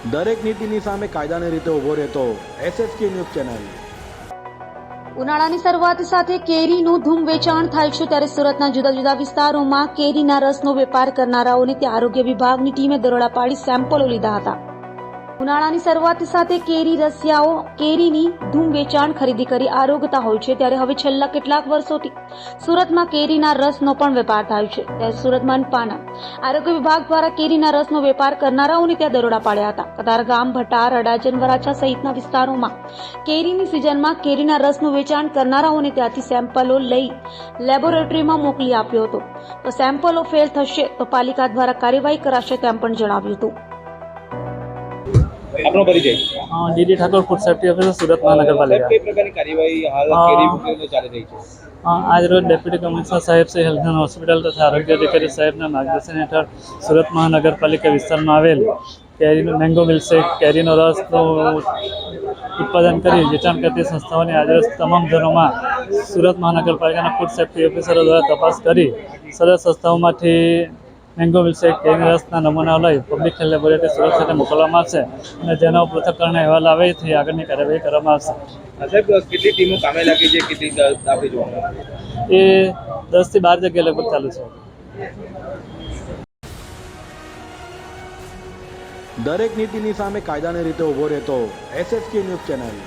દરેક નીતિની સામે કાયદાની રીતે ઊભો રહેતો SSK ન્યૂઝ ચેનલ। ઉનાળાની શરૂઆત સાથે કેરીનું ધૂમ વેચાણ થાય છે, ત્યારે સુરતના જુદા જુદા વિસ્તારોમાં કેરીના રસનો વેપાર કરનારાઓને ત્યાં આરોગ્ય વિભાગની ટીમે દરોડા પાડી સેમ્પલો લીધા હતા। ઉનાળાની શરૂઆત સાથે કેરી રસિયાઓ કેરીની ધૂમ વેચાણ ખરીદી કરી આરોગતા હોય છે, ત્યારે હવે છેલ્લા કેટલાક વર્ષોથી સુરતમાં કેરીના રસનો પણ વેપાર થાય છે। ત્યારે સુરત મનપાના આરોગ્ય વિભાગ દ્વારા કેરીના રસનો વેપાર કરનારાઓને ત્યાં દરોડા પાડ્યા હતા। કતારગામ, ભટાર, અડાજણ, વરાછા સહિતના વિસ્તારોમાં કેરીની સિઝનમાં કેરીના રસનું વેચાણ કરનારાઓને ત્યાંથી સેમ્પલો લઈ લેબોરેટરીમાં મોકલી આપ્યો હતો। તો સેમ્પલો ફેલ થશે તો પાલિકા દ્વારા કાર્યવાહી કરાશે તેમ પણ જણાવ્યું હતું। આપનો પરિચય? DD Thakor, food safety officer, Surat મહાનગરપાલિકા। કઈ પ્રકારની કાર્યવાહી હાલ કેરી વિક્રેતાઓ ચાલી રહી છે? આજ રોજ ડેપ્યુટી કમિશનર સાહેબ શ્રી હેલ્થ એન્ડ હોસ્પિટલ તથા આરોગ્ય અધિકારી સાહેબના માર્ગદર્શન હેઠળ સુરત મહાનગરપાલિકા વિસ્તારમાં આવેલ કેરીનું મેંગો મિલ્કશેક, કેરીનો રસનું ઉત્પાદન કરી વેચાણ કરતી સંસ્થાઓની આજરોજ તમામ ઘરોમાં સુરત મહાનગરપાલિકાના ફૂડ સેફ્ટી ઓફિસરો દ્વારા તપાસ કરી સદર સંસ્થાઓમાંથી મેંગો મિલ્કશેક, કેરીના રસના નમૂનાઓ લઈ પબ્લિક હેલ્થ લેબોરેટરી સુરત ખાતે મોકલવામાં આવશે અને જેનો પૃથ્થકરણ અહેવાલ આવે તે આગળની કાર્યવાહી કરવામાં આવશે। સાહેબ, કેટલી ટીમો કામે લાગી છે? કેટલી આપી જોવા? એ 10 થી 12 જગ્યાએ લગભગ ચાલુ છે। દરેક નીતિની સામે કાયદાની રીતે ઊભો રહેતો SSK ન્યૂઝ ચેનલ।